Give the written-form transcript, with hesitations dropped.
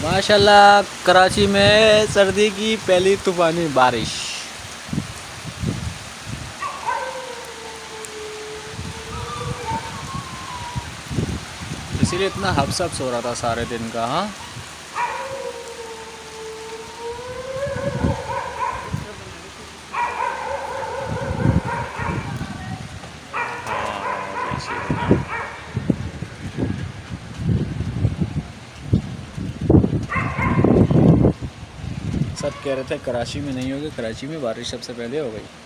माशाल्लाह कराची में सर्दी की पहली तूफानी बारिश। इसीलिए इतना हब्स हो रहा था सारे दिन का। हाँ सब कह रहे थे कराची में नहीं होगी, कराची में बारिश सबसे पहले हो गई।